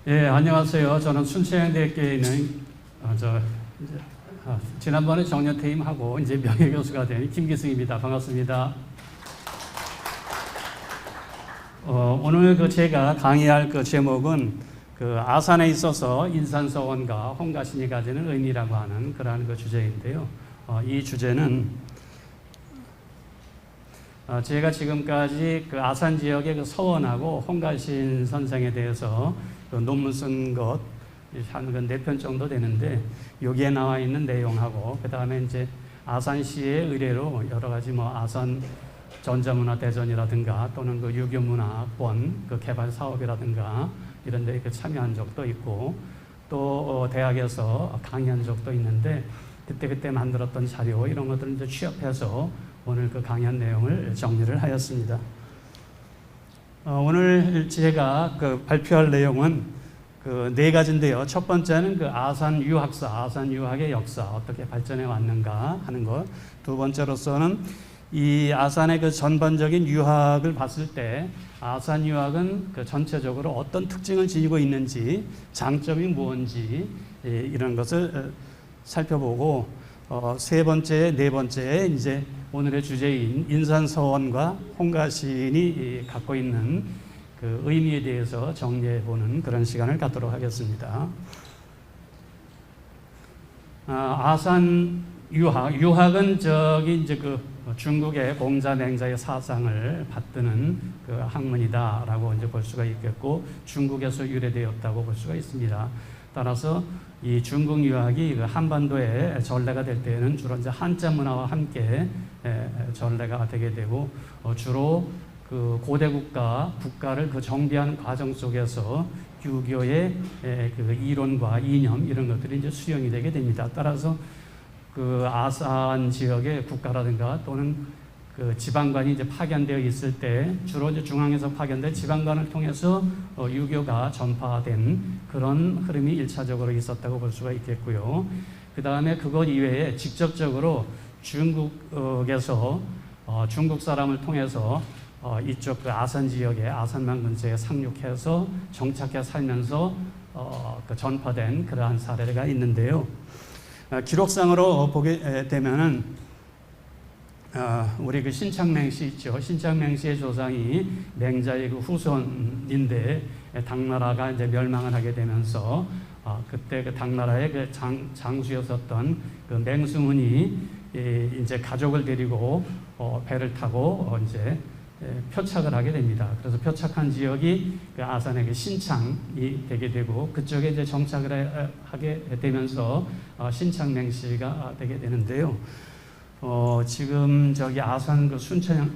예, 안녕하세요. 저는 순천향대학교에 있는 지난번에 정년퇴임하고 이제 명예교수가 된 김기승입니다. 반갑습니다. 오늘 제가 강의할 제목은 아산에 있어서 인산서원과 홍가신이 가지는 의미라고 하는 그러한 주제인데요. 이 주제는 제가 지금까지 아산 지역의 서원하고 홍가신 선생에 대해서 논문 쓴 것 한 4편 정도 되는데, 여기에 나와 있는 내용하고 그 다음에 이제 아산시의 의뢰로 여러 가지 아산 전자문화대전이라든가 또는 유교문화권 개발 사업이라든가 이런 데 참여한 적도 있고, 또 대학에서 강의한 적도 있는데, 그때 만들었던 자료 이런 것들을 이제 취합해서 오늘 강의한 내용을 정리를 하였습니다. 오늘 제가 발표할 내용은 4가지인데요. 첫 번째는 아산 유학사, 아산 유학의 역사, 어떻게 발전해 왔는가 하는 것. 두 번째로서는 이 아산의 전반적인 유학을 봤을 때 아산 유학은 전체적으로 어떤 특징을 지니고 있는지, 장점이 무엇인지 이런 것을 살펴보고, 세 번째, 네 번째 이제 오늘의 주제인 인산서원과 홍가신이 갖고 있는 의미에 대해서 정리해보는 그런 시간을 갖도록 하겠습니다. 아산 유학은 이제 중국의 공자맹자의 사상을 받드는 학문이다라고 이제 볼 수가 있겠고, 중국에서 유래되었다고 볼 수가 있습니다. 따라서 이 중국 유학이 한반도에 전래가 될 때에는 주로 이제 한자 문화와 함께 전래가 되게 되고, 주로 고대 국가를 정비하는 과정 속에서 유교의 이론과 이념 이런 것들이 이제 수용이 되게 됩니다. 따라서 아산 지역의 국가라든가 또는 지방관이 이제 파견되어 있을 때 주로 이제 중앙에서 파견된 지방관을 통해서 유교가 전파된 그런 흐름이 1차적으로 있었다고 볼 수가 있겠고요. 그 다음에 그것 이외에 직접적으로 중국에서 중국 사람을 통해서 이쪽 아산 지역에 아산만 근처에 상륙해서 정착해 살면서 전파된 그러한 사례가 있는데요. 기록상으로 보게 되면은 우리 신창맹씨 있죠. 신창맹씨의 조상이 맹자의 후손인데, 당나라가 이제 멸망을 하게 되면서 그때 당나라의 장수였었던 맹수문이 이제 가족을 데리고 배를 타고 이제 표착을 하게 됩니다. 그래서 표착한 지역이 아산의 신창이 되게 되고, 그쪽에 이제 정착을 하게 되면서 신창맹씨가 되게 되는데요. 지금 아산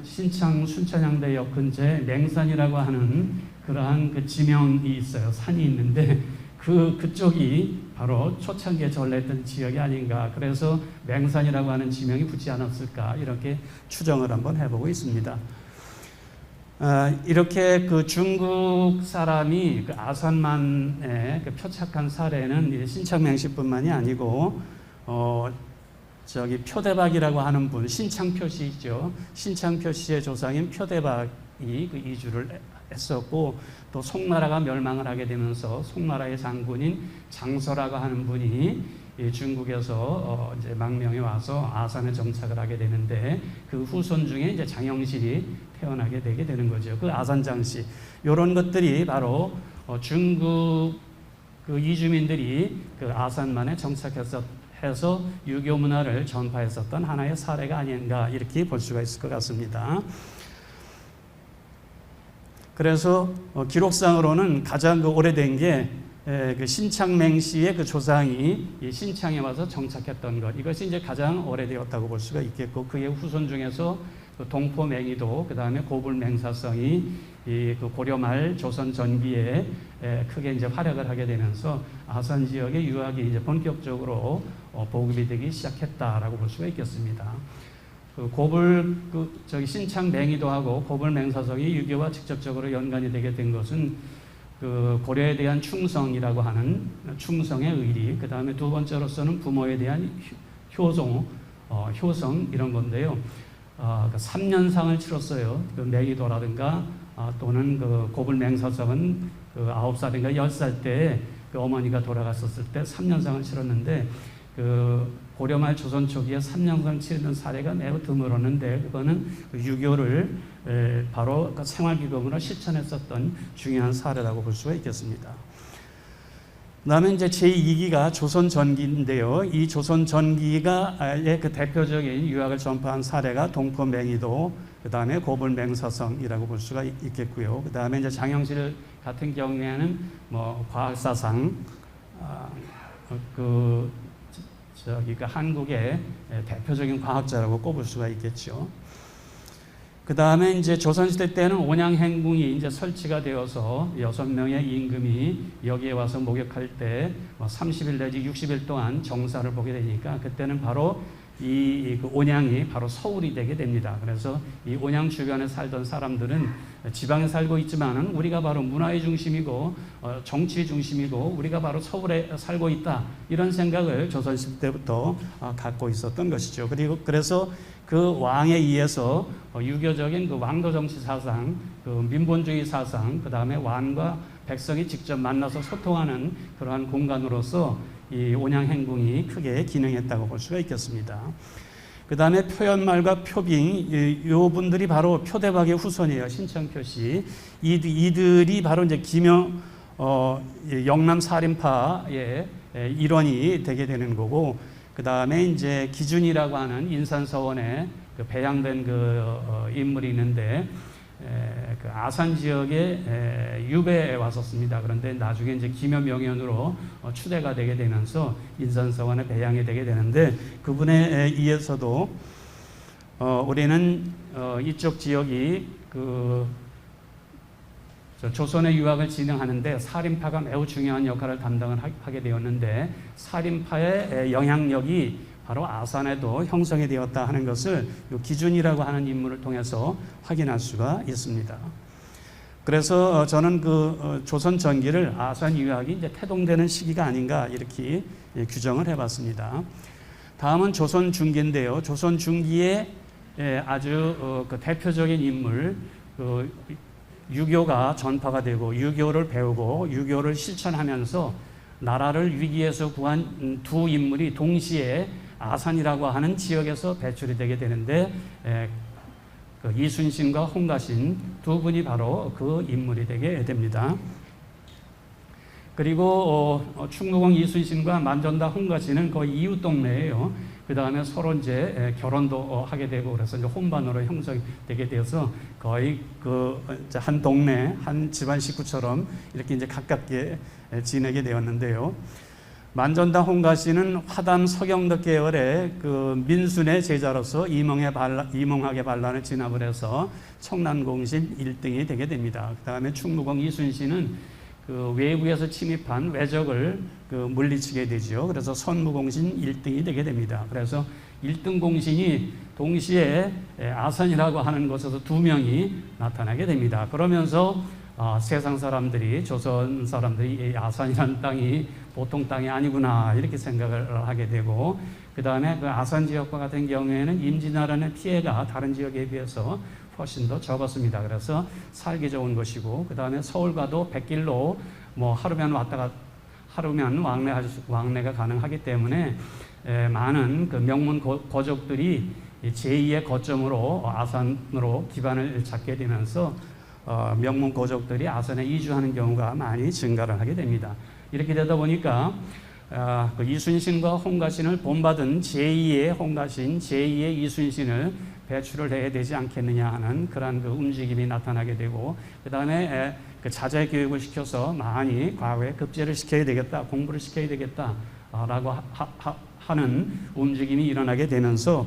신창 순천향대역 근처에 맹산이라고 하는 그러한 지명이 있어요. 산이 있는데 그쪽이 바로 초창기에 전래했던 지역이 아닌가. 그래서 맹산이라고 하는 지명이 붙지 않았을까, 이렇게 추정을 한번 해보고 있습니다. 이렇게 중국 사람이 아산만에 표착한 사례는 신창맹씨뿐만이 아니고, 표대박이라고 하는 분, 신창표씨 있죠. 신창표씨의 조상인 표대박이 이주를 했었고, 또 송나라가 멸망을 하게 되면서 송나라의 장군인 장서라고 하는 분이 중국에서 이제 망명해 와서 아산에 정착을 하게 되는데, 그 후손 중에 이제 장영실이 태어나게 되게 되는 거죠. 아산장씨. 이런 것들이 바로 중국 이주민들이 아산만에 정착해서 유교 문화를 전파했었던 하나의 사례가 아닌가, 이렇게 볼 수가 있을 것 같습니다. 그래서 기록상으로는 가장 오래된 게 신창맹씨의 조상이 신창에 와서 정착했던 것, 이것이 이제 가장 오래되었다고 볼 수가 있겠고, 그의 후손 중에서 동포맹이도, 그 다음에 고불맹사성이 고려 말 조선 전기에 크게 이제 활약을 하게 되면서 아산 지역의 유학이 이제 본격적으로 보급이 되기 시작했다라고 볼 수가 있겠습니다. 신창맹이도하고 고불맹사성이 유교와 직접적으로 연관이 되게 된 것은 고려에 대한 충성이라고 하는 충성의 의리, 그 다음에 두 번째로서는 부모에 대한 효성 이런 건데요. 3년상을 치렀어요. 맹이도라든가 또는 고불맹사성은 그 9살인가 10살 때 그 어머니가 돌아갔었을 때 3년상을 치렀는데 그 고려말 조선 초기에 3년상 치르는 사례가 매우 드물었는데 그거는 그 유교를 바로 그 생활기금으로 실천했었던 중요한 사례라고 볼 수가 있겠습니다. 그다음에 이제 제2기가 조선전기인데요. 이 조선전기가의 그 대표적인 유학을 전파한 사례가 동포맹이도, 그다음에 고불맹사성이라고 볼 수가 있겠고요. 그다음에 이제 장영실 같은 경우에는 뭐 과학사상, 그 한국의 대표적인 과학자라고 꼽을 수가 있겠죠. 그 다음에 이제 조선시대 때는 온양행궁이 이제 설치가 되어서 6명의 임금이 여기에 와서 목욕할 때 30일 내지 60일 동안 정사를 보게 되니까 그때는 바로 그 온양이 바로 서울이 되게 됩니다. 그래서 이 온양 주변에 살던 사람들은 지방에 살고 있지만은 우리가 바로 문화의 중심이고 정치의 중심이고 우리가 바로 서울에 살고 있다, 이런 생각을 조선시대 때부터 갖고 있었던 것이죠. 그래서 그 왕에 의해서 유교적인 그 왕도 정치 사상, 그 민본주의 사상, 그 다음에 왕과 백성이 직접 만나서 소통하는 그러한 공간으로서 이 온양행궁이 크게 기능했다고 볼 수가 있겠습니다. 그 다음에 표현말과 표빙, 이 분들이 바로 표대박의 후손이에요. 신청표 씨. 이들이 바로 이제 영남 살인파의 일원이 되게 되는 거고, 그 다음에 이제 기준이라고 하는 인산서원에 그 배양된 인물이 있는데, 그 아산 지역에 유배에 왔었습니다. 그런데 나중에 이제 기묘명연으로 추대가 되게 되면서 인산서원에 배양이 되게 되는데, 그분에 의해서도 우리는 이쪽 지역이 조선의 유학을 진행하는데 살인파가 매우 중요한 역할을 담당을 하게 되었는데, 살인파의 영향력이 바로 아산에도 형성이 되었다 하는 것을 기준이라고 하는 인물을 통해서 확인할 수가 있습니다. 그래서 저는 조선 전기를 아산 유학이 이제 태동되는 시기가 아닌가 이렇게 규정을 해봤습니다. 다음은 조선 중기인데요. 조선 중기의 아주 대표적인 인물, 유교가 전파가 되고 유교를 배우고 유교를 실천하면서 나라를 위기에서 구한 두 인물이 동시에 아산이라고 하는 지역에서 배출이 되게 되는데, 이순신과 홍가신 두 분이 바로 그 인물이 되게 됩니다. 그리고 충무공 이순신과 만전다 홍가신은 거의 이웃 동네예요. 그 다음에 서로 이제 결혼도 하게 되고 그래서 이제 혼반으로 형성되게 되어서 거의 한 동네, 한 집안 식구처럼 이렇게 이제 가깝게 지내게 되었는데요. 만전다 홍가씨는 화담 서경덕 계열의 민순의 제자로서 이몽학의 반란을 진압을 해서 청란공신 1등이 되게 됩니다. 그 다음에 충무공 이순신은 외부에서 침입한 왜적을 물리치게 되죠. 그래서 선무공신 1등이 되게 됩니다. 그래서 1등 공신이 동시에 아산이라고 하는 곳에서 2명이 나타나게 됩니다. 그러면서 세상 사람들이, 조선 사람들이 아산이라는 땅이 보통 땅이 아니구나 이렇게 생각을 하게 되고, 그 다음에 아산 지역과 같은 경우에는 임진왜란의 피해가 다른 지역에 비해서 훨씬 더 적었습니다. 그래서 살기 좋은 것이고, 그 다음에 서울과도 100길로 하루면 왕래가 가능하기 때문에 많은 명문 거족들이 제2의 거점으로 아산으로 기반을 잡게 되면서 명문 거족들이 아산에 이주하는 경우가 많이 증가를 하게 됩니다. 이렇게 되다 보니까 이순신과 홍가신을 본받은 제2의 홍가신, 제2의 이순신을 배출을 해야 되지 않겠느냐 하는 그러한 움직임이 나타나게 되고, 그 다음에 자제 교육을 시켜서 많이 과거에 급제를 시켜야 되겠다, 공부를 시켜야 되겠다라고 하는 움직임이 일어나게 되면서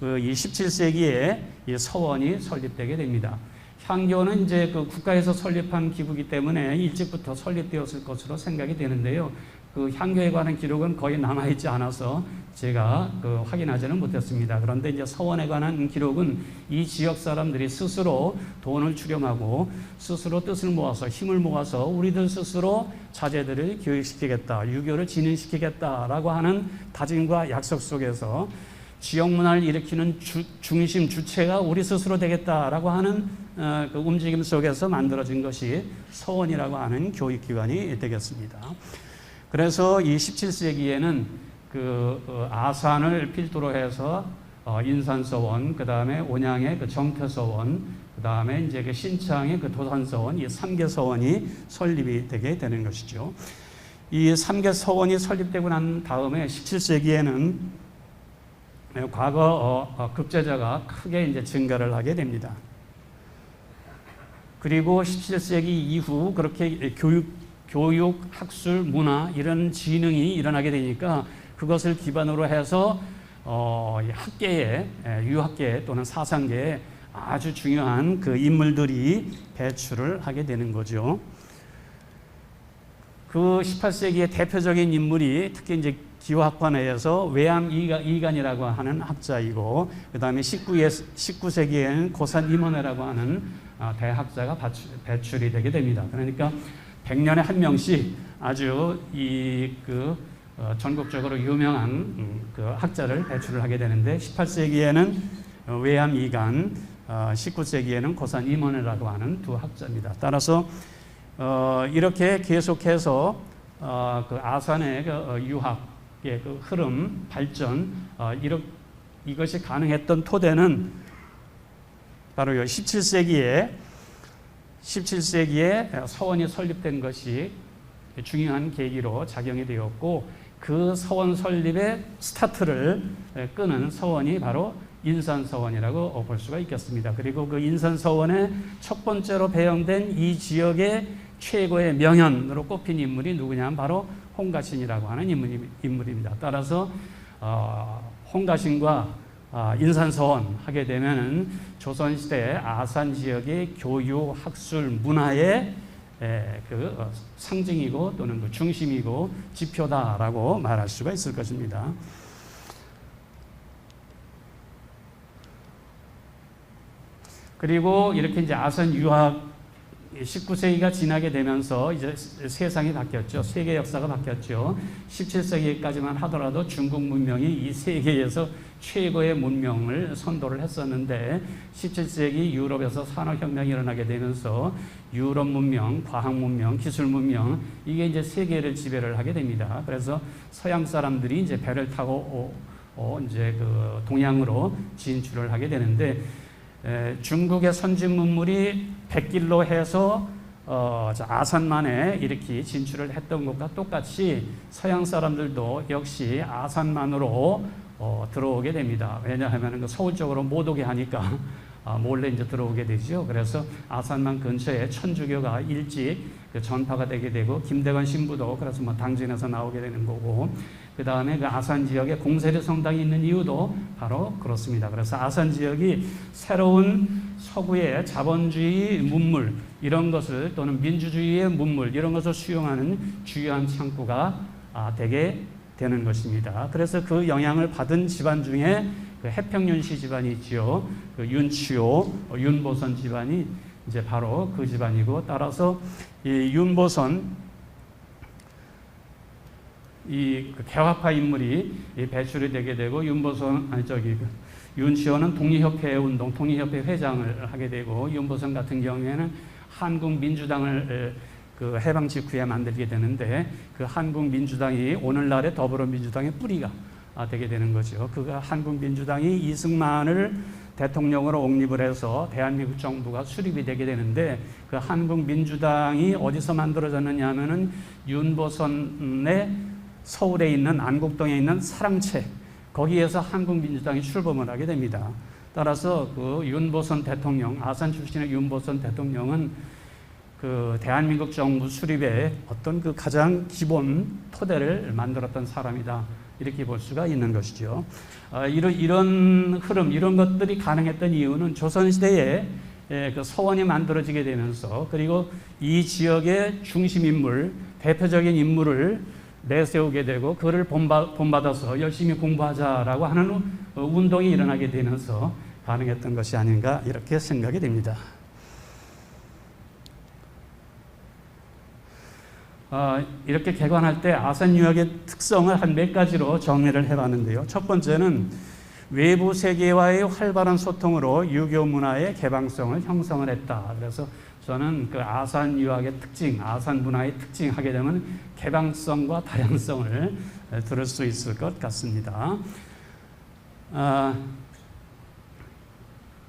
이 17세기에 이 서원이 설립되게 됩니다. 향교는 이제 국가에서 설립한 기구이기 때문에 일찍부터 설립되었을 것으로 생각이 되는데요. 향교에 관한 기록은 거의 남아있지 않아서 제가 확인하지는 못했습니다. 그런데 이제 서원에 관한 기록은 이 지역 사람들이 스스로 돈을 출연하고 스스로 뜻을 모아서 힘을 모아서 우리들 스스로 자제들을 교육시키겠다, 유교를 진흥시키겠다라고 하는 다짐과 약속 속에서 지역 문화를 일으키는 중심 주체가 우리 스스로 되겠다라고 하는 그 움직임 속에서 만들어진 것이 서원이라고 하는 교육기관이 되겠습니다. 그래서 이 17세기에는 그 아산을 필두로 해서 인산서원, 그 다음에 온양의 그 정태서원, 그 다음에 이제 그 신창의 그 도산서원, 이 3개 서원이 설립이 되게 되는 것이죠. 이 3개 서원이 설립되고 난 다음에 17세기에는 과거 급제자가 크게 이제 증가를 하게 됩니다. 그리고 17세기 이후 그렇게 교육, 학술, 문화 이런 진흥이 일어나게 되니까 그것을 기반으로 해서 학계에, 유학계 또는 사상계에 아주 중요한 그 인물들이 배출을 하게 되는 거죠. 그 18세기의 대표적인 인물이 특히 이제 기후학과 내에서 외암 이간이라고 하는 학자이고, 그 다음에 19세기에는 고산 이모네라고 하는 대학자가 배출이 되게 됩니다. 그러니까 100년에 한 명씩 아주 전국적으로 유명한 그 학자를 배출을 하게 되는데, 18세기에는 외암 이간, 19세기에는 고산 이모네라고 하는 두 학자입니다. 따라서 이렇게 계속해서 그 아산의 그 유학의 그 흐름, 발전, 이것이 가능했던 토대는 바로 17세기에 서원이 설립된 것이 중요한 계기로 작용이 되었고, 그 서원 설립의 스타트를 끄는 서원이 바로 인산서원이라고 볼 수가 있겠습니다. 그리고 그 인산서원의 첫 번째로 배영된 이 지역의 최고의 명현으로 꼽힌 인물이 누구냐면 바로 홍가신이라고 하는 인물입니다. 따라서 홍가신과 인산서원 하게 되면은 조선시대 아산 지역의 교육, 학술, 문화의 그 상징이고 또는 그 중심이고 지표다라고 말할 수가 있을 것입니다. 그리고 이렇게 이제 아산 유학 19세기가 지나게 되면서 이제 세상이 바뀌었죠. 세계 역사가 바뀌었죠. 17세기까지만 하더라도 중국 문명이 이 세계에서 최고의 문명을 선도를 했었는데, 17세기 유럽에서 산업혁명이 일어나게 되면서 유럽 문명, 과학 문명, 기술 문명, 이게 이제 세계를 지배를 하게 됩니다. 그래서 서양 사람들이 이제 배를 타고 이제 그 동양으로 진출을 하게 되는데, 중국의 선진 문물이 백길로 해서 아산만에 이렇게 진출을 했던 것과 똑같이 서양 사람들도 역시 아산만으로 들어오게 됩니다. 왜냐하면 그 서울 쪽으로 못 오게 하니까 몰래 이제 들어오게 되죠. 그래서 아산만 근처에 천주교가 일찍 그 전파가 되게 되고, 김대관 신부도 그래서 뭐 당진에서 나오게 되는 거고, 그 다음에 그 아산 지역에 공세리 성당이 있는 이유도 바로 그렇습니다. 그래서 아산 지역이 새로운 서구의 자본주의 문물 이런 것을, 또는 민주주의의 문물 이런 것을 수용하는 주요한 창구가 되게 되는 것입니다. 그래서 그 영향을 받은 집안 중에 그 해평윤씨 집안이 있죠. 그 윤치호, 윤보선 집안이 이제 바로 그 집안이고, 따라서 이 윤보선, 이 개화파 인물이 배출이 되게 되고, 윤치호는 독립협회 운동, 독립협회 회장을 하게 되고, 윤보선 같은 경우에는 한국민주당을 그 해방 직후에 만들게 되는데, 그 한국민주당이 오늘날의 더불어민주당의 뿌리가 되게 되는 거죠. 그 한국민주당이 이승만을 대통령으로 옹립을 해서 대한민국 정부가 수립이 되게 되는데, 그 한국민주당이 어디서 만들어졌느냐 하면은 윤보선의 서울에 있는 안국동에 있는 사랑채, 거기에서 한국민주당이 출범을 하게 됩니다. 따라서 그 윤보선 대통령, 아산 출신의 윤보선 대통령은 그 대한민국 정부 수립의 어떤 그 가장 기본 토대를 만들었던 사람이다, 이렇게 볼 수가 있는 것이죠. 이런 흐름, 이런 것들이 가능했던 이유는 조선시대에 그 서원이 만들어지게 되면서, 그리고 이 지역의 중심 인물, 대표적인 인물을 내세우게 되고, 그를 본받아서 열심히 공부하자라고 하는 운동이 일어나게 되면서 가능했던 것이 아닌가, 이렇게 생각이 됩니다. 이렇게 개관할 때 아산 유학의 특성을 한 몇 가지로 정리를 해봤는데요. 첫 번째는 외부 세계와의 활발한 소통으로 유교 문화의 개방성을 형성을 했다. 그래서 저는 그 아산 유학의 특징, 아산 문화의 특징 하게 되면 개방성과 다양성을 들을 수 있을 것 같습니다.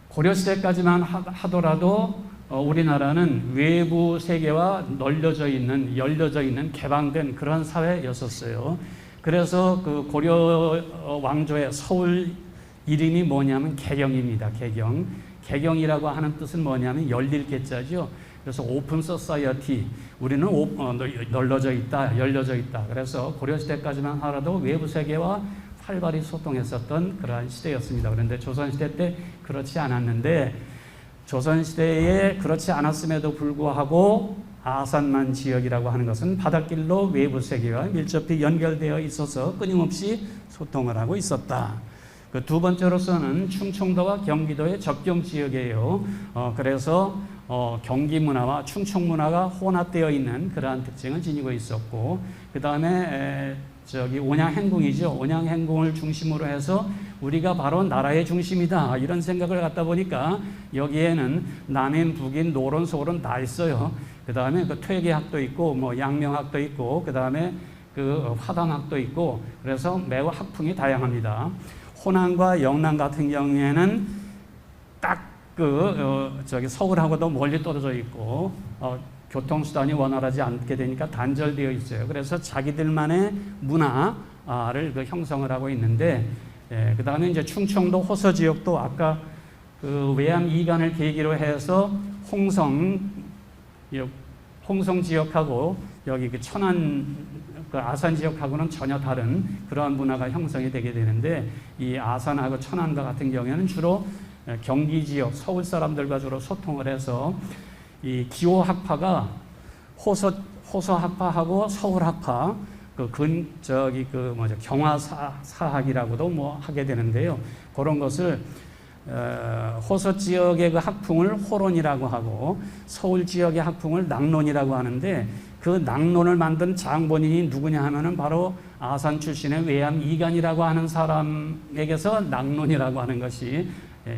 고려시대까지만 하더라도 우리나라는 외부 세계와 열려져 있는 개방된 그런 사회였었어요. 그래서 그 고려 왕조의 서울 이름이 뭐냐면 개경입니다. 개경. 개경이라고 하는 뜻은 뭐냐면 열릴 개자죠. 그래서 오픈 소사이어티, 우리는 열려져 있다. 그래서 고려시대까지만 하더라도 외부 세계와 활발히 소통했었던 그러한 시대였습니다. 그런데 조선시대 때 그렇지 않았는데, 조선시대에 그렇지 않았음에도 불구하고 아산만 지역이라고 하는 것은 바닷길로 외부 세계와 밀접히 연결되어 있어서 끊임없이 소통을 하고 있었다. 그 두 번째로서는 충청도와 경기도의 접경 지역이에요. 그래서 경기 문화와 충청 문화가 혼합되어 있는 그러한 특징을 지니고 있었고, 그 다음에 온양행궁이죠. 온양행궁을 중심으로 해서 우리가 바로 나라의 중심이다, 이런 생각을 갖다 보니까 여기에는 남인, 북인, 노론, 소론 다 있어요. 그 다음에 그 퇴계학도 있고, 뭐 양명학도 있고, 그 다음에 그 화단학도 있고, 그래서 매우 학풍이 다양합니다. 호남과 영남 같은 경우에는 딱 서울하고도 멀리 떨어져 있고, 교통수단이 원활하지 않게 되니까 단절되어 있어요. 그래서 자기들만의 문화를 형성을 하고 있는데, 그 다음에 이제 충청도 호서 지역도 아까 그 외암 이간을 계기로 해서 홍성 지역하고 여기 그 천안 그 아산 지역하고는 전혀 다른 그러한 문화가 형성이 되게 되는데, 이 아산하고 천안과 같은 경우에는 주로 경기 지역 서울 사람들과 주로 소통을 해서 이 기호 학파가 호서 학파하고 서울 학파 경화사학이라고도 뭐 하게 되는데요. 그런 것을 호서 지역의 그 학풍을 호론이라고 하고 서울 지역의 학풍을 낙론이라고 하는데, 그 낙론을 만든 장본인이 누구냐 하면은 바로 아산 출신의 외암 이간이라고 하는 사람에게서 낙론이라고 하는 것이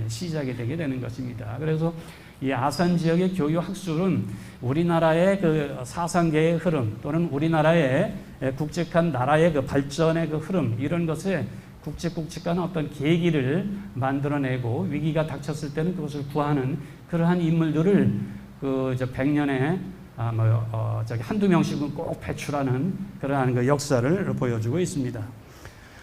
시작이 되게 되는 것입니다. 그래서 이 아산 지역의 교육 학술은 우리나라의 그 사상계의 흐름, 또는 우리나라의 국적한 나라의 그 발전의 그 흐름, 이런 것에 굵직굵직한 어떤 계기를 만들어내고 위기가 닥쳤을 때는 그것을 구하는 그러한 인물들을 그 100년에 한두 명씩은 꼭 배출하는 그러한 그 역사를 보여주고 있습니다.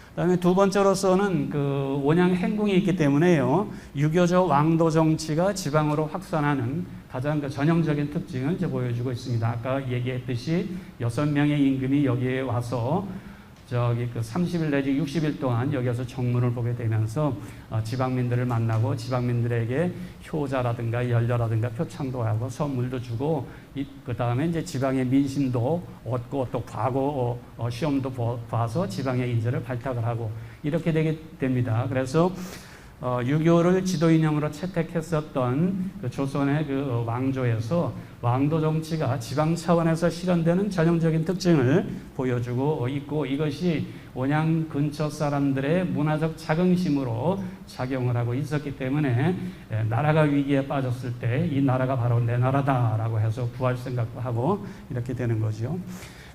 그다음에 두 번째로서는 그 온양 행궁이 있기 때문에요, 유교적 왕도 정치가 지방으로 확산하는 가장 그 전형적인 특징을 이제 보여주고 있습니다. 아까 얘기했듯이 6명의 임금이 여기에 와서 그 30일 내지 60일 동안 여기서 정문을 보게 되면서 지방민들을 만나고 지방민들에게 효자라든가 연료라든가 표창도 하고 선물도 주고, 그 다음에 이제 지방의 민심도 얻고 또 과거 시험도 봐서 지방의 인재를 발탁을 하고 이렇게 되게 됩니다. 그래서 유교를 지도인형으로 채택했었던 그 조선의 그 왕조에서 왕도 정치가 지방 차원에서 실현되는 전형적인 특징을 보여주고 있고, 이것이 온양 근처 사람들의 문화적 자긍심으로 작용을 하고 있었기 때문에 나라가 위기에 빠졌을 때 이 나라가 바로 내 나라다라고 해서 구할 생각도 하고 이렇게 되는 거죠.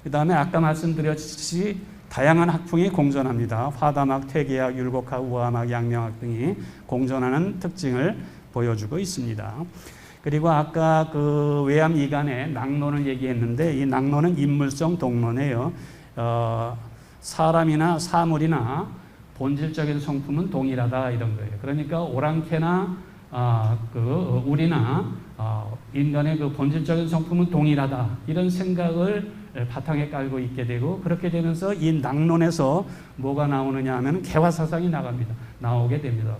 그 다음에 아까 말씀드렸듯이 다양한 학풍이 공존합니다. 화담학, 퇴계학, 율곡학, 우암학, 양명학 등이 공존하는 특징을 보여주고 있습니다. 그리고 아까 그 외암 이간의 낙론을 얘기했는데, 이 낙론은 인물성 동론이에요. 사람이나 사물이나 본질적인 성품은 동일하다, 이런 거예요. 그러니까 오랑캐나 우리나 인간의 그 본질적인 성품은 동일하다, 이런 생각을 바탕에 깔고 있게 되고, 그렇게 되면서 이 낙론에서 뭐가 나오느냐 하면 개화사상이 나오게 됩니다.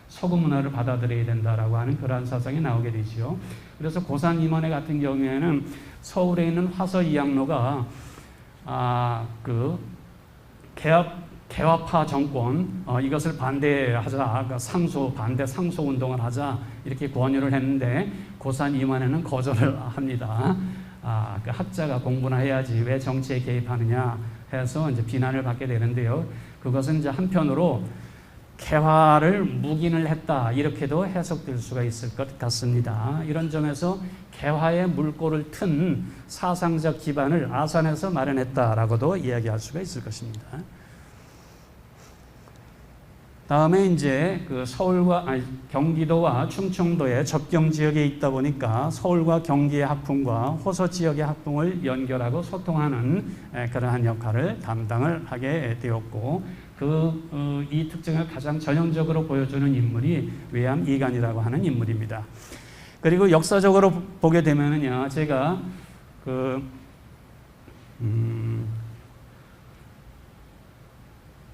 서구 문화를 받아들여야 된다라고 하는 그러한 사상이 나오게 되죠. 그래서 고산 임원회 같은 경우에는 서울에 있는 화서 이양로가 개화파 정권 이것을 반대하자, 반대 상소 운동을 하자, 이렇게 권유를 했는데 고산 임원회는 거절을 합니다. 그 학자가 공부나 해야지 왜 정치에 개입하느냐 해서 이제 비난을 받게 되는데요. 그것은 이제 한편으로 개화를 묵인을 했다 이렇게도 해석될 수가 있을 것 같습니다. 이런 점에서 개화의 물꼬를 튼 사상적 기반을 아산에서 마련했다라고도 이야기할 수가 있을 것입니다. 다음에 이제 그 경기도와 충청도의 접경 지역에 있다 보니까 서울과 경기의 학풍과 호서 지역의 학풍을 연결하고 소통하는 그러한 역할을 담당을 하게 되었고, 이 특징을 가장 전형적으로 보여주는 인물이 외암 이간이라고 하는 인물입니다. 그리고 역사적으로 보게 되면은요, 제가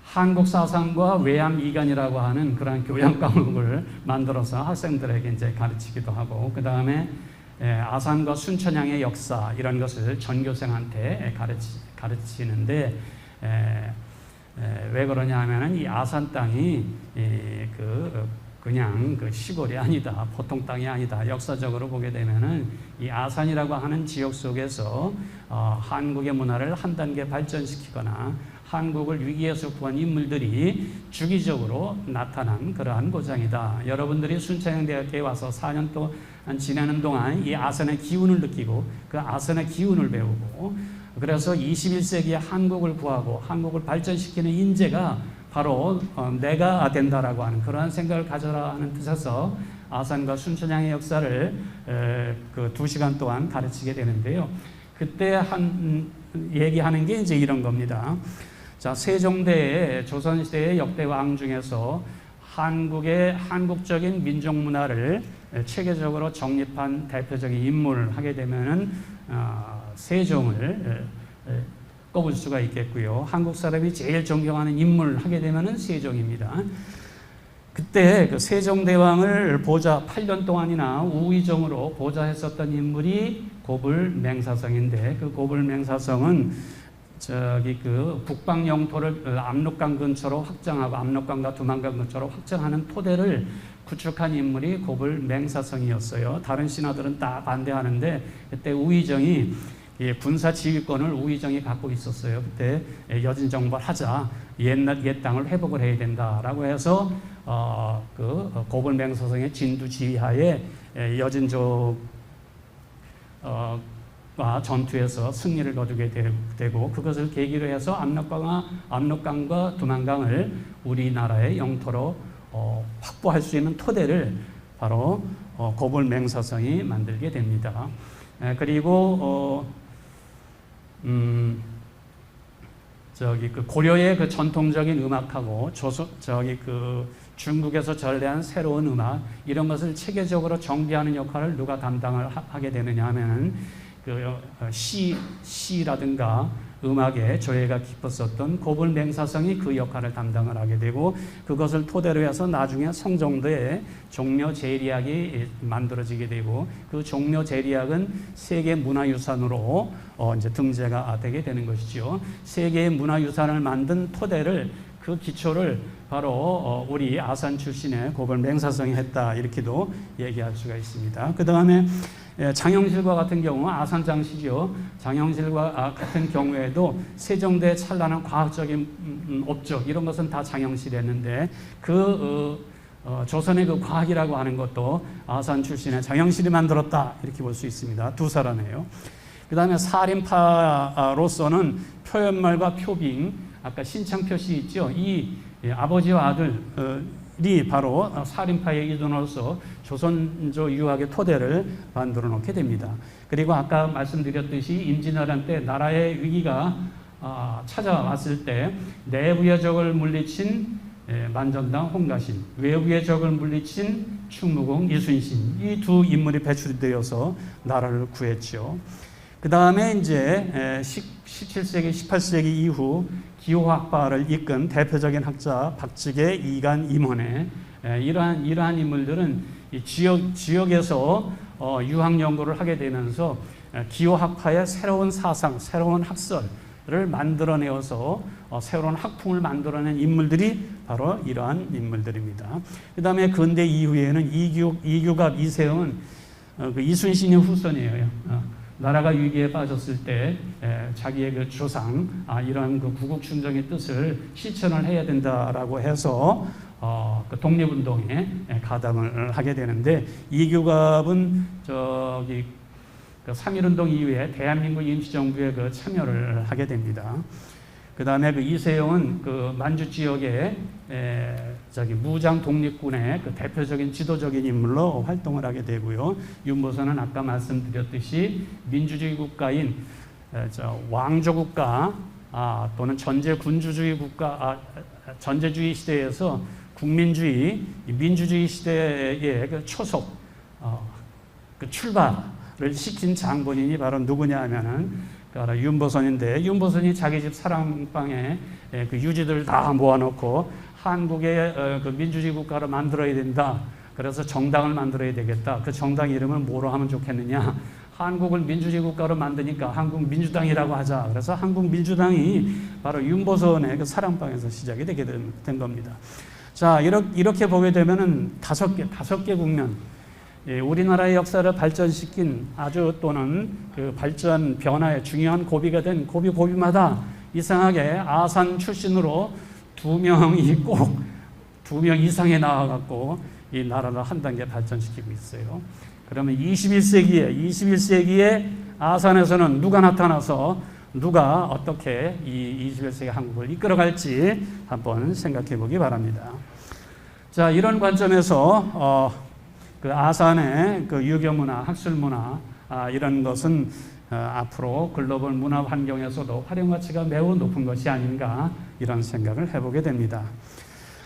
한국 사상과 외암 이간이라고 하는 그런 교양 과목을 만들어서 학생들에게 이제 가르치기도 하고, 그 다음에 아산과 순천향의 역사 이런 것을 전교생한테 가르치는데, 왜 그러냐 하면은 이 아산 땅이 그냥 그 시골이 아니다, 보통 땅이 아니다. 역사적으로 보게 되면은 이 아산이라고 하는 지역 속에서 한국의 문화를 한 단계 발전시키거나 한국을 위기에서 구한 인물들이 주기적으로 나타난 그러한 고장이다. 여러분들이 순천향대학교에 와서 4년 동안 지내는 동안 이 아산의 기운을 느끼고 그 아산의 기운을 배우고, 그래서 21세기에 한국을 구하고 한국을 발전시키는 인재가 바로 내가 된다라고 하는 그러한 생각을 가져라 하는 뜻에서 아산과 순천향의 역사를 그 2시간 동안 가르치게 되는데요. 그때 얘기하는 게 이제 이런 겁니다. 자, 세종대의 조선시대의 역대 왕 중에서 한국적인 민족 문화를 체계적으로 정립한 대표적인 인물을 하게 되면은 세종을 꼽을 수가 있겠고요. 한국 사람이 제일 존경하는 인물을 하게 되면은 세종입니다. 그때 그 세종대왕을 보좌 8년 동안이나 우의정으로 보좌했었던 인물이 고불맹사성인데, 그 고불맹사성은 그 북방 영토를 압록강 근처로 확장하고 압록강과 두만강 근처로 확장하는 토대를 구축한 인물이 고불맹사성이었어요. 다른 신하들은 다 반대하는데 그때 우의정이 군사 지휘권을 우의정이 갖고 있었어요. 그때 여진정벌하자, 옛 땅을 회복을 해야 된다라고 해서 그 고불맹사성의 진두 지휘하에 여진족과 전투에서 승리를 거두게 되고, 그것을 계기로 해서 압록강과 두만강을 우리나라의 영토로 확보할 수 있는 토대를 바로 고불맹사성이 만들게 됩니다. 그리고 그 고려의 그 전통적인 음악하고 중국에서 전래한 새로운 음악 이런 것을 체계적으로 정비하는 역할을 누가 담당을 하게 되느냐 하면은 시라든가 음악에 조예가 깊었었던 고불맹사성이 그 역할을 담당을 하게 되고, 그것을 토대로 해서 나중에 성종도에 종묘제리학이 만들어지게 되고, 그 종묘제리학은 세계 문화유산으로 이제 등재가 되게 되는 것이죠. 세계의 문화유산을 만든 토대를, 그 기초를 바로 우리 아산 출신의 고불맹사성이 했다, 이렇게도 얘기할 수가 있습니다. 그 다음에 장영실과 같은 경우 아산장시죠. 장영실과 같은 경우에도 세종대의 찬란한 과학적인 업적 이런 것은 다 장영실이 했는데, 조선의 그 과학이라고 하는 것도 아산 출신의 장영실이 만들었다, 이렇게 볼 수 있습니다. 두 사람이에요. 그 다음에 살인파로서는 표현말과 표빙, 아까 신창표시 있죠. 이 아버지와 아들이 바로 살인파의 이전으로서 조선조 유학의 토대를 만들어 놓게 됩니다. 그리고 아까 말씀드렸듯이 임진왜란 때 나라의 위기가 찾아왔을 때 내부의 적을 물리친 만전당 홍가신, 외부의 적을 물리친 충무공 이순신, 이 두 인물이 배출되어서 나라를 구했죠. 그 다음에 이제 17세기, 18세기 이후 기호학파를 이끈 대표적인 학자 박직의, 이간, 임원회, 이러한 인물들은 이 지역에서 유학 연구를 하게 되면서 기호학파의 새로운 사상, 새로운 학설을 만들어내어서 새로운 학풍을 만들어낸 인물들이 바로 이러한 인물들입니다. 그 다음에 근대 이후에는 이규갑, 이세영은 그 이순신의 후손이에요. 나라가 위기에 빠졌을 때 자기의 그 조상 이런 그 구국 충정의 뜻을 실천을 해야 된다라고 해서 그 독립운동에 가담을 하게 되는데, 이규갑은 저기 그 3.1운동 이후에 대한민국 임시정부에 그 참여를 하게 됩니다. 그 다음에 그 이세용은 그 만주 지역의 저기 무장 독립군의 그 대표적인 지도적인 인물로 활동을 하게 되고요. 윤보선은 아까 말씀드렸듯이 민주주의 국가인 왕조 국가 또는 전제 군주주의 국가, 전제주의 시대에서 국민주의, 민주주의 시대의 그 초속, 그 출발을 시킨 장본인이 바로 누구냐 하면은 윤보선인데, 윤보선이 자기 집 사랑방에 그 유지들 다 모아놓고 한국의 그 민주주의 국가를 만들어야 된다. 그래서 정당을 만들어야 되겠다. 그 정당 이름을 뭐로 하면 좋겠느냐? 한국을 민주주의 국가로 만드니까 한국민주당이라고 하자. 그래서 한국민주당이 바로 윤보선의 그 사랑방에서 시작이 되게 된 겁니다. 자, 이렇게 보게 되면은 다섯 개 국면. 우리나라의 역사를 발전시킨 아주 또는 그 발전 변화의 중요한 고비가 된 고비마다 이상하게 아산 출신으로 두 명 이상에 나와갖고 이 나라를 한 단계 발전시키고 있어요. 그러면 21세기에 아산에서는 누가 나타나서 누가 어떻게 이 21세기 한국을 이끌어갈지 한번 생각해 보기 바랍니다. 자, 이런 관점에서 그 아산의 그 유교문화, 학술문화 이런 것은 앞으로 글로벌 문화 환경에서도 활용 가치가 매우 높은 것이 아닌가 이런 생각을 해보게 됩니다.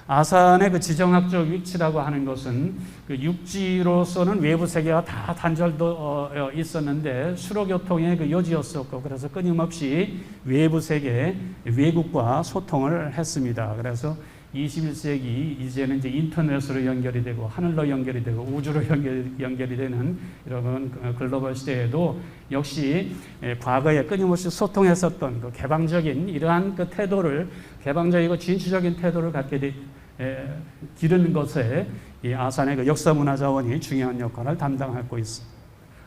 아산의 그 지정학적 위치라고 하는 것은 그 육지로서는 외부 세계와 다 단절도 있었는데 수로교통의 그 요지였었고, 그래서 끊임없이 외부 세계, 외국과 소통을 했습니다. 그래서 21세기 이제는 이제 인터넷으로 연결이 되고 하늘로 연결이 되고 우주로 연결이 되는 이런 글로벌 시대에도 역시 과거에 끊임없이 소통했었던 그 개방적인 이러한 그 태도를, 개방적이고 진취적인 태도를 갖게 기르는 것에 이 아산의 그 역사문화자원이 중요한 역할을 담당하고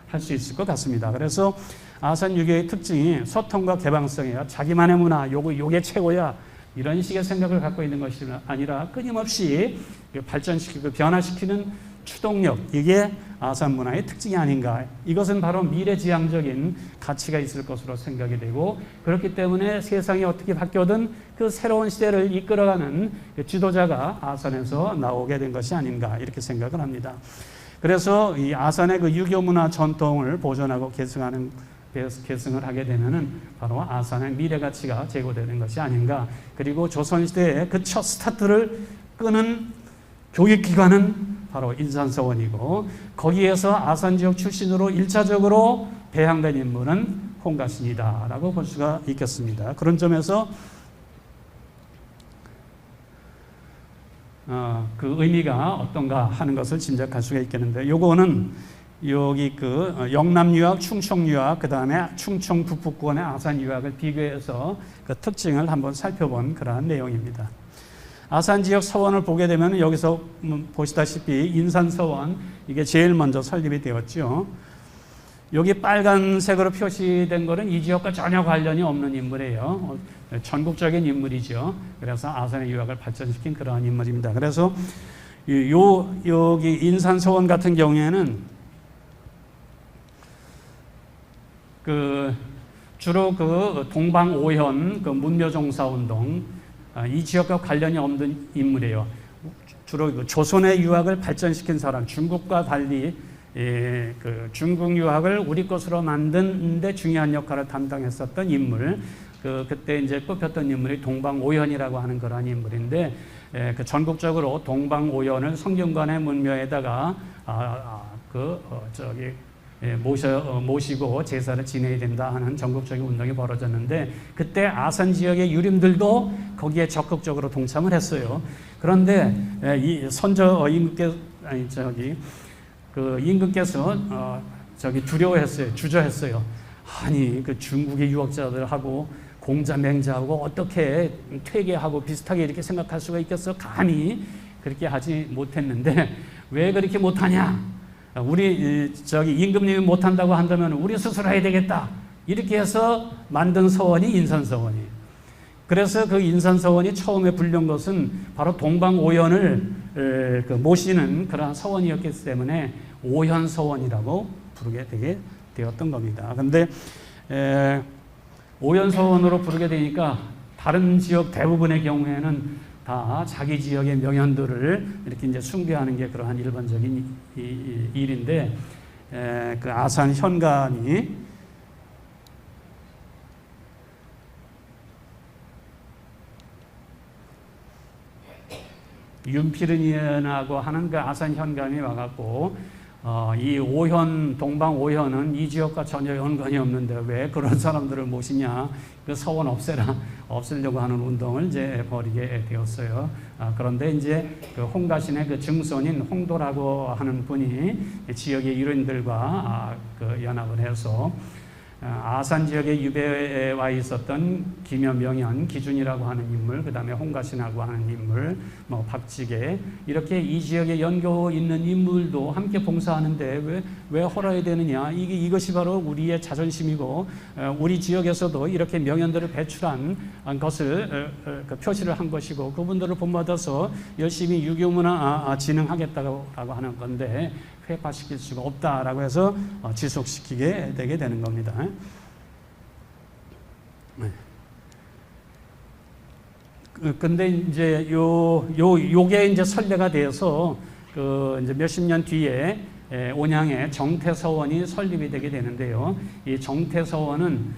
할 수 있을 것 같습니다. 그래서 아산 유교의 특징이 소통과 개방성이야. 자기만의 문화, 요게 최고야. 이런 식의 생각을 갖고 있는 것이 아니라 끊임없이 발전시키고 변화시키는 추동력, 이게 아산 문화의 특징이 아닌가. 이것은 바로 미래지향적인 가치가 있을 것으로 생각이 되고, 그렇기 때문에 세상이 어떻게 바뀌어든 그 새로운 시대를 이끌어가는 지도자가 아산에서 나오게 된 것이 아닌가 이렇게 생각을 합니다. 그래서 이 아산의 그 유교 문화 전통을 보존하고 계승을 하게 되면은 바로 아산의 미래 가치가 제고되는 것이 아닌가. 그리고 조선시대의 그 첫 스타트를 끄는 교육기관은 바로 인산서원이고, 거기에서 아산 지역 출신으로 1차적으로 배양된 인물은 홍가신이다라고 볼 수가 있겠습니다. 그런 점에서 그 의미가 어떤가 하는 것을 짐작할 수가 있겠는데, 요거는 여기 그 영남 유학, 충청 유학, 그 다음에 충청 북부권의 아산 유학을 비교해서 그 특징을 한번 살펴본 그러한 내용입니다. 아산 지역 서원을 보게 되면 여기서 보시다시피 인산서원, 이게 제일 먼저 설립이 되었죠. 여기 빨간색으로 표시된 것은 이 지역과 전혀 관련이 없는 인물이에요. 전국적인 인물이죠. 그래서 아산의 유학을 발전시킨 그러한 인물입니다. 그래서 여기 인산서원 같은 경우에는 주로 동방오현 문묘종사운동, 이 지역과 관련이 없는 인물이에요. 주로 조선의 유학을 발전시킨 사람, 중국과 달리 중국 유학을 우리 것으로 만드는 데 중요한 역할을 담당했었던 인물, 그때 이제 뽑혔던 인물이 동방오현이라고 하는 그러한 인물인데, 전국적으로 동방오현을 성균관의 문묘에다가 모시고 제사를 지내야 된다 하는 전국적인 운동이 벌어졌는데, 그때 아산 지역의 유림들도 거기에 적극적으로 동참을 했어요. 그런데 이 선조 임금께서 두려워했어요. 주저했어요. 아니 그 중국의 유학자들하고 공자 맹자하고 어떻게 퇴계하고 비슷하게 이렇게 생각할 수가 있겠어? 감히 그렇게 하지 못했는데, 왜 그렇게 못하냐? 우리 저기 임금님이 못한다고 한다면 우리 스스로 해야 되겠다. 이렇게 해서 만든 서원이 인산서원이에요. 그래서 그 인산서원이 처음에 불린 것은 바로 동방오연을 모시는 그러한 서원이었기 때문에 오현서원이라고 부르게 되게 되었던 겁니다. 그런데 오현서원으로 부르게 되니까 다른 지역 대부분의 경우에는 다 자기 지역의 명현들을 이렇게 이제 숭배하는 게 그러한 일반적인 일인데, 그 아산 현감이 윤필은이라고 하는 그 아산 현감이 와갖고 이 오현, 동방 오현은 이 지역과 전혀 연관이 없는데 왜 그런 사람들을 모시냐, 그 서원 없애려고 하는 운동을 이제 벌이게 되었어요. 그런데 이제 그 홍가신의 그 증손인 홍도라고 하는 분이 지역의 유인들과 그 연합을 해서 아산 지역의 유배에 와 있었던 김여명현, 기준이라고 하는 인물, 그 다음에 홍가신하고 하는 인물, 뭐 박지계, 이렇게 이 지역에 연고 있는 인물도 함께 봉사하는데 왜 헐어야 되느냐? 이것이 바로 우리의 자존심이고, 우리 지역에서도 이렇게 명현들을 배출한 것을 표시를 한 것이고, 그분들을 본받아서 열심히 유교문화 진흥하겠다고 하는 건데, 회파시킬 수가 없다라고 해서 지속시키게 되게 되는 겁니다. 근데 이제 요게 이제 선례가 되어서 그 이제 몇십 년 뒤에 온양에 정태서원이 설립이 되게 되는데요. 이 정태서원은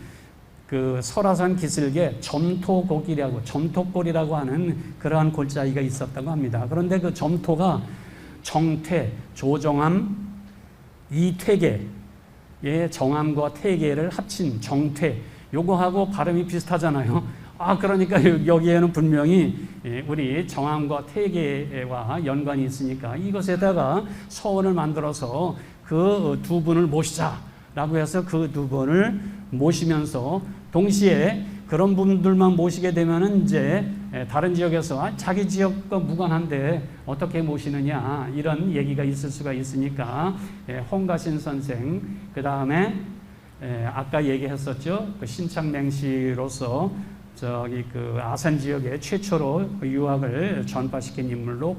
그 설화산 기슭에 점토골이라고 하는 그러한 골짜기가 있었다고 합니다. 그런데 그 점토가 정태, 조정암, 이퇴계의 정암과 퇴계를 합친 정퇴, 요거하고 발음이 비슷하잖아요. 그러니까 여기에는 분명히 우리 정암과 퇴계와 연관이 있으니까 이것에다가 서원을 만들어서 그 두 분을 모시자라고 해서 그 두 분을 모시면서 동시에 그런 분들만 모시게 되면은 이제 다른 지역에서 자기 지역과 무관한데 어떻게 모시느냐, 이런 얘기가 있을 수가 있으니까 홍가신 선생, 그 다음에 아까 얘기했었죠, 그 신창맹시로서 저기 그 아산 지역에 최초로 유학을 전파시킨 인물로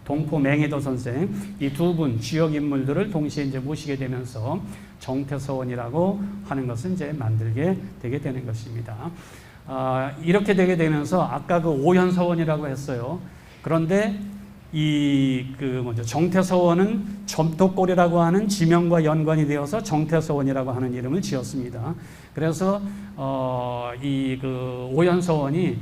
동포 맹해도 선생, 이 두 분 지역 인물들을 동시에 이제 모시게 되면서 정태서원이라고 하는 것을 이제 만들게 되게 되는 것입니다. 이렇게 되게 되면서 아까 그 오현서원이라고 했어요. 그런데 정태서원은 점토골이라고 하는 지명과 연관이 되어서 정태서원이라고 하는 이름을 지었습니다. 그래서 그 오현서원이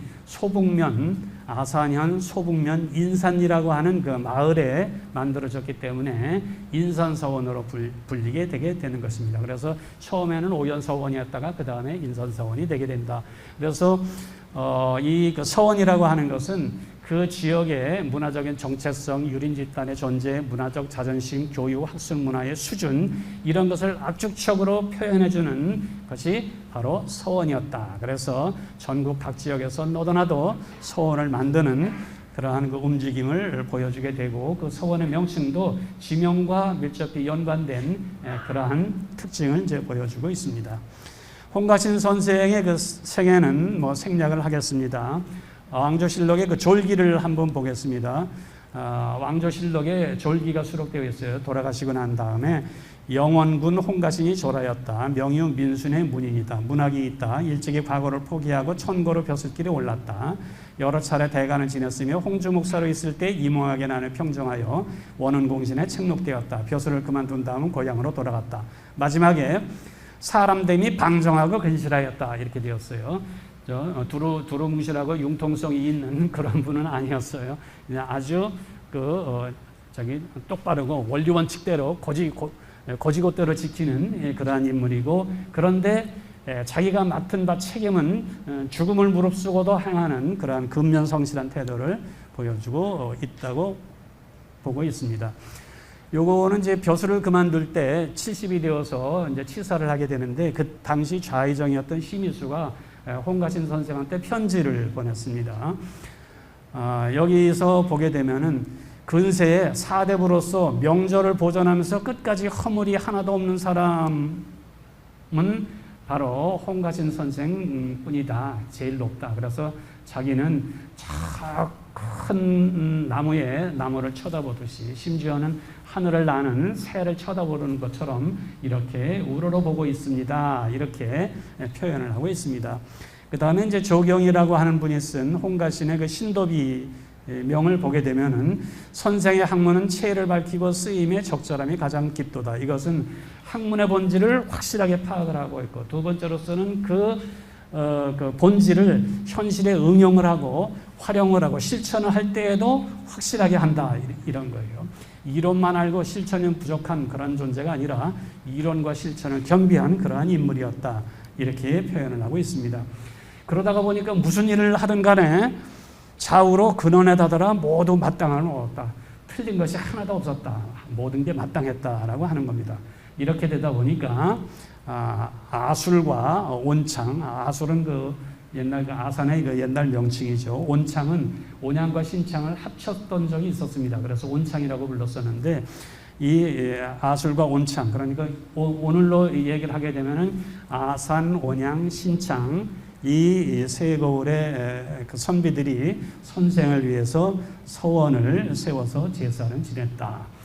아산현 소북면 인산이라고 하는 그 마을에 만들어졌기 때문에 인산서원으로 불리게 되게 되는 것입니다. 그래서 처음에는 오현서원이었다가 그 다음에 인산서원이 되게 된다. 그래서 그 서원이라고 하는 것은 그 지역의 문화적인 정체성, 유린 집단의 존재, 문화적 자존심, 교육, 학술 문화의 수준, 이런 것을 압축적으로 표현해주는 것이 바로 서원이었다. 그래서 전국 각 지역에서 너도나도 서원을 만드는 그러한 그 움직임을 보여주게 되고, 그 서원의 명칭도 지명과 밀접히 연관된 그러한 특징을 이제 보여주고 있습니다. 홍가신 선생의 그 생애는 생략을 하겠습니다. 왕조실록의 그 졸기를 한번 보겠습니다. 왕조실록에 졸기가 수록되어 있어요. 돌아가시고 난 다음에 영원군 홍가신이 졸하였다. 명유 민순의 문인이다. 문학이 있다. 일찍이 과거를 포기하고 천고로 벼슬길에 올랐다. 여러 차례 대간을 지냈으며 홍주 목사로 있을 때 이몽하게 난을 평정하여 원은공신에 책록되었다. 벼슬을 그만둔 다음은 고향으로 돌아갔다. 마지막에 사람됨이 방정하고 근실하였다. 이렇게 되었어요. 두루뭉실하고 융통성이 있는 그런 분은 아니었어요. 그냥 아주 똑바르고 원리 원칙대로 고지고대로 지키는 그러한 인물이고, 그런데 자기가 맡은 바 책임은 죽음을 무릅쓰고도 행하는 그러한 근면성실한 태도를 보여주고 있다고 보고 있습니다. 요거는 이제 벼슬을 그만둘 때 70이 되어서 이제 치사를 하게 되는데, 그 당시 좌의정이었던 심의수가 홍가신 선생한테 편지를 보냈습니다. 여기서 보게 되면은 근세의 사대부로서 명절을 보존하면서 끝까지 허물이 하나도 없는 사람은 바로 홍가신 선생뿐이다. 제일 높다. 그래서 자기는 저 큰 나무를 쳐다보듯이, 심지어는 하늘을 나는 새를 쳐다보는 것처럼 이렇게 우러러보고 있습니다. 이렇게 표현을 하고 있습니다. 그 다음에 이제 조경이라고 하는 분이 쓴 홍가신의 그 신도비 명을 보게 되면은 선생의 학문은 체를 밝히고 쓰임의 적절함이 가장 깊도다. 이것은 학문의 본질을 확실하게 파악을 하고 있고, 두 번째로서는 그 본질을 현실에 응용을 하고 활용을 하고 실천을 할 때에도 확실하게 한다. 이런 거예요. 이론만 알고 실천은 부족한 그런 존재가 아니라 이론과 실천을 겸비한 그러한 인물이었다. 이렇게 표현을 하고 있습니다. 그러다가 보니까 무슨 일을 하든 간에 좌우로 근원에 다다라 모두 마땅함을 얻었다. 틀린 것이 하나도 없었다. 모든 게 마땅했다라고 하는 겁니다. 이렇게 되다 보니까 아술과 온창, 아술은 그 옛날 그 아산의 그 옛날 명칭이죠. 온창은 온양과 신창을 합쳤던 적이 있었습니다. 그래서 온창이라고 불렀었는데, 이 아술과 온창, 그러니까 오늘로 얘기를 하게 되면은 아산, 온양, 신창, 이 세 거울의 그 선비들이 선생을 위해서 서원을 세워서 제사를 지냈다.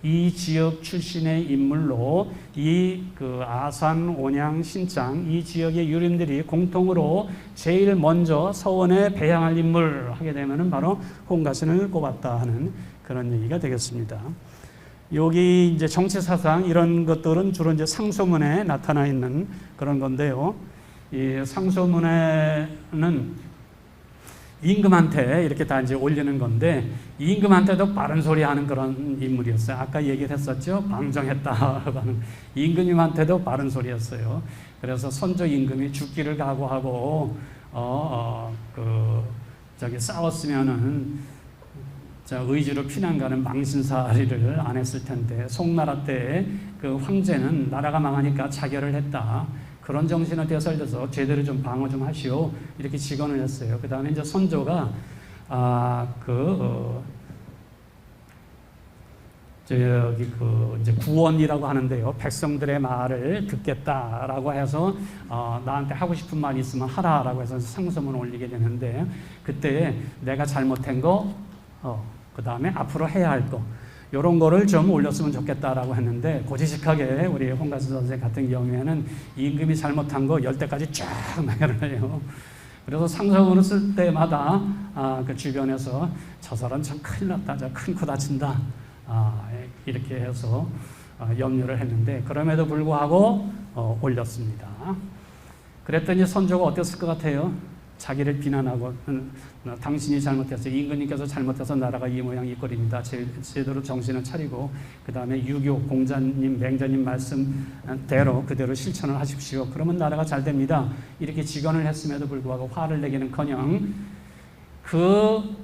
이 지역 출신의 인물로 이 그 아산, 온양, 신창 이 지역의 유림들이 공통으로 제일 먼저 서원에 배양할 인물 하게 되면은 바로 홍가신을 꼽았다 하는 그런 얘기가 되겠습니다. 여기 이제 정치 사상 이런 것들은 주로 이제 상소문에 나타나 있는 그런 건데요. 이 상소문에는 임금한테 이렇게 다 이제 올리는 건데, 임금한테도 빠른 소리 하는 그런 인물이었어요. 아까 얘기를 했었죠. 방정했다라고 하는. 임금님한테도 빠른 소리였어요. 그래서 선조 임금이 죽기를 각오하고 싸웠으면은 의지로 피난 가는 망신살이를 안 했을 텐데, 송나라 때 그 황제는 나라가 망하니까 자결을 했다. 그런 정신을 되살려서 제대로 좀 방어 좀 하시오. 이렇게 직언을 했어요. 그 다음에 이제 선조가, 이제 구원이라고 하는데요. 백성들의 말을 듣겠다라고 해서, 나한테 하고 싶은 말이 있으면 하라라고 해서 상소문을 올리게 되는데, 그때 내가 잘못한 거, 그 다음에 앞으로 해야 할 거, 이런 거를 좀 올렸으면 좋겠다라고 했는데, 고지식하게 우리 홍가신 선생 같은 경우에는 임금이 잘못한 거 10대까지 쫙 나열을 해요. 그래서 상소문을 쓸 때마다 그 주변에서 저 사람 참 큰일 났다, 저 큰 코 다친다, 이렇게 해서 염려를 했는데, 그럼에도 불구하고 올렸습니다. 그랬더니 선조가 어땠을 것 같아요? 자기를 비난하고, 당신이 잘못했어요. 임금님께서 잘못해서 나라가 이 모양 이 꼴입니다. 제대로 정신을 차리고 그 다음에 유교, 공자님, 맹자님 말씀대로 그대로 실천을 하십시오. 그러면 나라가 잘 됩니다. 이렇게 직언을 했음에도 불구하고 화를 내기는커녕 그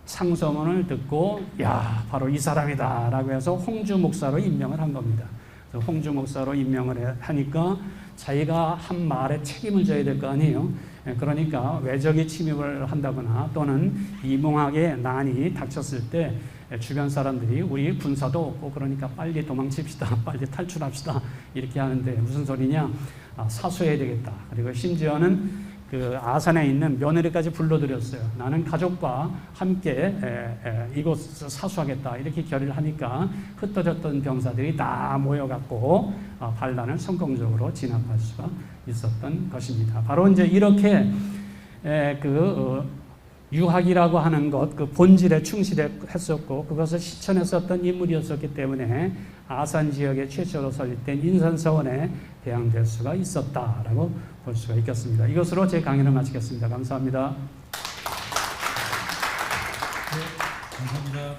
상소문을 듣고, 야, 바로 이 사람이다 라고 해서 홍주 목사로 임명을 한 겁니다. 홍주 목사로 임명을 하니까 자기가 한 말에 책임을 져야 될 거 아니에요. 그러니까 외적이 침입을 한다거나 또는 이몽하게 난이 닥쳤을 때 주변 사람들이 우리 군사도 없고 그러니까 빨리 도망칩시다, 빨리 탈출합시다, 이렇게 하는데 무슨 소리냐, 사수해야 되겠다. 그리고 심지어는 그 아산에 있는 며느리까지 불러들였어요. 나는 가족과 함께 이곳을 사수하겠다, 이렇게 결의를 하니까 흩어졌던 병사들이 다 모여갖고 반란을 성공적으로 진압할 수가 있었던 것입니다. 바로 이제 이렇게 유학이라고 하는 것, 그 본질에 충실했었고 그것을 실천했었던 인물이었기 때문에 아산 지역의 최초로 설립된 인선서원에 배양될 수가 있었다라고 볼 수가 있겠습니다. 이것으로 제 강의를 마치겠습니다. 감사합니다. 네, 감사합니다.